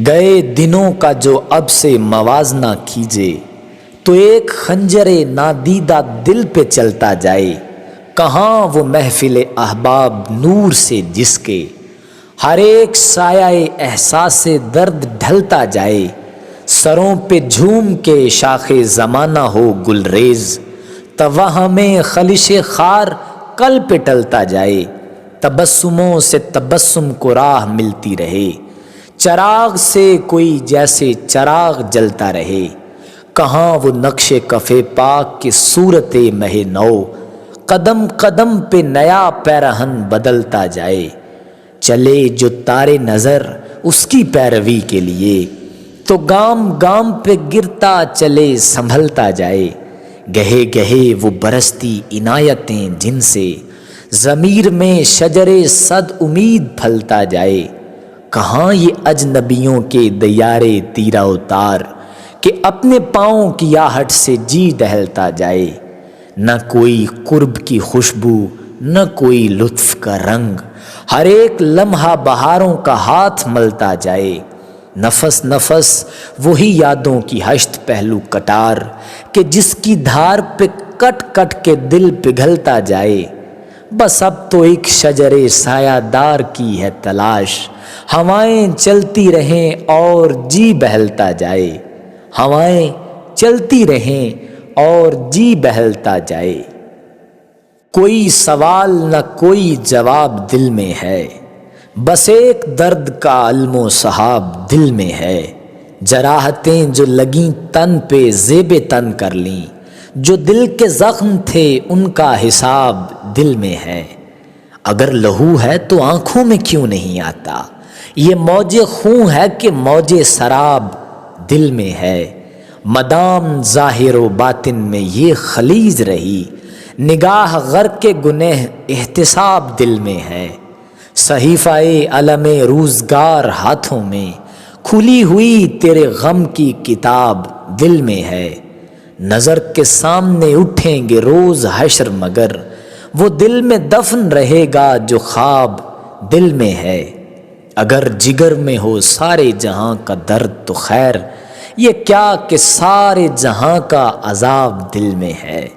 گئے دنوں کا جو اب سے موازنہ کیجے تو ایک خنجر نادیدہ دل پہ چلتا جائے۔ کہاں وہ محفل احباب نور سے جس کے ہر ایک سایہ احساس درد ڈھلتا جائے۔ سروں پہ جھوم کے شاخ زمانہ ہو گلریز، توہم خلش خار کل پہ ٹلتا جائے۔ تبسموں سے تبسم کو راہ ملتی رہے، چراغ سے کوئی جیسے چراغ جلتا رہے۔ کہاں وہ نقش کف پاک کی صورت مہ نو، قدم قدم پہ نیا پیرہن بدلتا جائے۔ چلے جو تارے نظر اس کی پیروی کے لیے، تو گام گام پہ گرتا چلے سنبھلتا جائے۔ گہے گہے وہ برستی عنایتیں جن سے ضمیر میں شجر صد امید پھلتا جائے۔ کہاں یہ اجنبیوں کے دیارے تیرا اتار کہ اپنے پاؤں کی آہٹ سے جی دہلتا جائے۔ نہ کوئی قرب کی خوشبو نہ کوئی لطف کا رنگ، ہر ایک لمحہ بہاروں کا ہاتھ ملتا جائے۔ نفس نفس وہی یادوں کی ہشت پہلو کٹار کہ جس کی دھار پہ کٹ کٹ کے دل پگھلتا جائے۔ بس اب تو ایک شجر سایہ دار کی ہے تلاش، ہوائیں چلتی رہیں اور جی بہلتا جائے۔ ہوائیں چلتی رہیں اور جی بہلتا جائے۔ کوئی سوال نہ کوئی جواب دل میں ہے، بس ایک درد کا علم و سحاب دل میں ہے۔ جراحتیں جو لگیں تن پہ زیب تن کر لیں، جو دل کے زخم تھے ان کا حساب دل میں ہے۔ اگر لہو ہے تو آنکھوں میں کیوں نہیں آتا، یہ موج خون ہے کہ موج سراب دل میں ہے۔ مدام ظاہر و باطن میں یہ خلیج رہی، نگاہ غرق کے گنہ احتساب دل میں ہے۔ صحیفہ علم روزگار ہاتھوں میں، کھلی ہوئی تیرے غم کی کتاب دل میں ہے۔ نظر کے سامنے اٹھیں گے روز حشر مگر وہ دل میں دفن رہے گا جو خواب دل میں ہے۔ اگر جگر میں ہو سارے جہاں کا درد تو خیر، یہ کیا کہ سارے جہاں کا عذاب دل میں ہے۔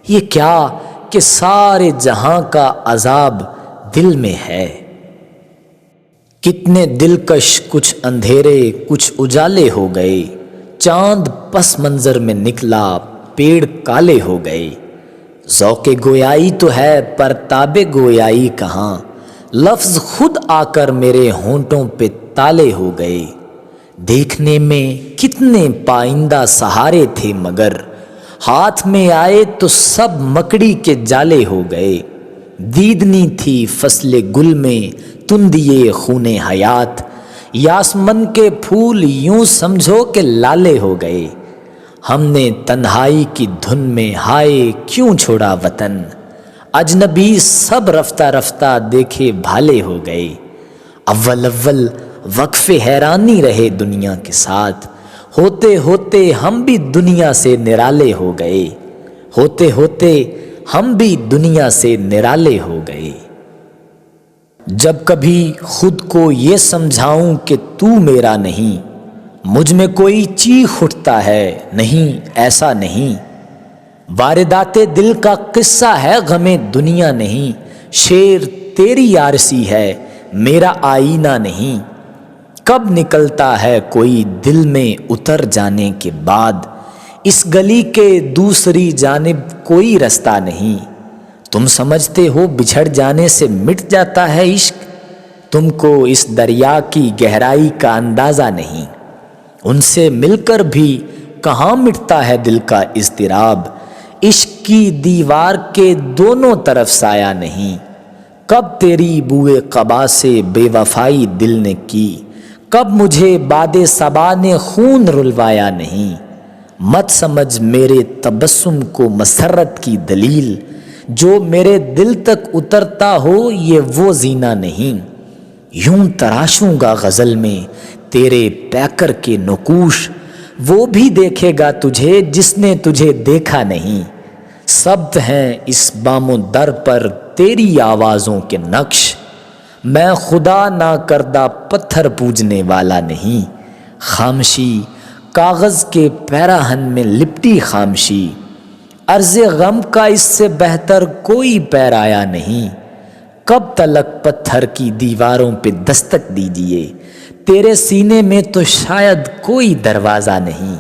یہ کیا کہ سارے جہاں کا عذاب دل میں ہے۔ کتنے دلکش کچھ اندھیرے کچھ اجالے ہو گئے، چاند پس منظر میں نکلا پیڑ کالے ہو گئے۔ ذوق گویائی تو ہے پر تاب گویائی کہاں، لفظ خود آ کر میرے ہونٹوں پہ تالے ہو گئے۔ دیکھنے میں کتنے پائندہ سہارے تھے مگر ہاتھ میں آئے تو سب مکڑی کے جالے ہو گئے۔ دیدنی تھی فصل گل میں تندیے خون حیات، یاسمن کے پھول یوں سمجھو کہ لالے ہو گئے۔ ہم نے تنہائی کی دھن میں ہائے کیوں چھوڑا وطن، اجنبی سب رفتہ رفتہ دیکھے بھالے ہو گئے۔ اول اول وقف حیرانی رہے دنیا کے ساتھ، ہوتے ہوتے ہم بھی دنیا سے نرالے ہو گئے۔ ہوتے ہوتے ہم بھی دنیا سے نرالے ہو گئے۔ جب کبھی خود کو یہ سمجھاؤں کہ تو میرا نہیں، مجھ میں کوئی چیخ اٹھتا ہے نہیں ایسا نہیں۔ واردات دل کا قصہ ہے غم دنیا نہیں، شعر تیری یارسی ہے میرا آئینہ نہیں۔ کب نکلتا ہے کوئی دل میں اتر جانے کے بعد، اس گلی کے دوسری جانب کوئی رستہ نہیں۔ تم سمجھتے ہو بچھڑ جانے سے مٹ جاتا ہے عشق، تم کو اس دریا کی گہرائی کا اندازہ نہیں۔ ان سے مل کر بھی کہاں مٹتا ہے دل کا اضطراب، عشق کی دیوار کے دونوں طرف سایہ نہیں۔ کب تیری بوئے قبا سے بے وفائی دل نے کی، کب مجھے باد صبا نے خون رلوایا نہیں۔ مت سمجھ میرے تبسم کو مسرت کی دلیل، جو میرے دل تک اترتا ہو یہ وہ زینہ نہیں۔ یوں تراشوں گا غزل میں تیرے پیکر کے نقوش، وہ بھی دیکھے گا تجھے جس نے تجھے دیکھا نہیں۔ ثبت ہیں اس بام و در پر تیری آوازوں کے نقش، میں خدا نہ کردہ پتھر پوجنے والا نہیں، خامشی کاغذ کے پیراہن میں لپٹی خامشی، عرض غم کا اس سے بہتر کوئی پیر آیا نہیں۔ کب تلک پتھر کی دیواروں پہ دستک دیجیے، تیرے سینے میں تو شاید کوئی دروازہ نہیں،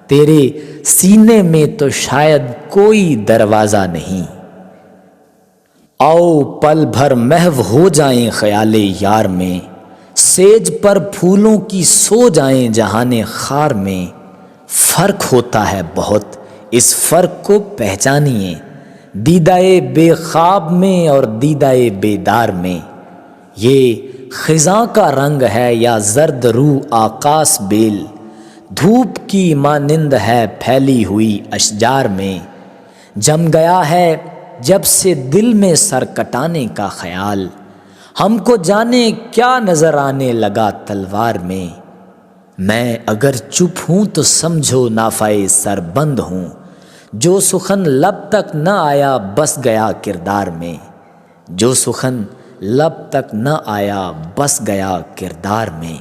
تیرے سینے میں تو شاید کوئی دروازہ نہیں۔ آؤ پل بھر محو ہو جائیں خیال یار میں، سیج پر پھولوں کی سو جائیں جہان خار میں۔ فرق ہوتا ہے بہت، اس فرق کو پہچانیے، دیدائے بے خواب میں اور دیدائے بیدار میں۔ یہ خزاں کا رنگ ہے یا زرد رو آکاس بیل، دھوپ کی مانند ہے پھیلی ہوئی اشجار میں۔ جم گیا ہے جب سے دل میں سر کٹانے کا خیال، ہم کو جانے کیا نظر آنے لگا تلوار میں۔ میں اگر چپ ہوں تو سمجھو نافع سر بند ہوں، جو سخن لب تک نہ آیا بس گیا کردار میں، جو سخن لب تک نہ آیا بس گیا کردار میں۔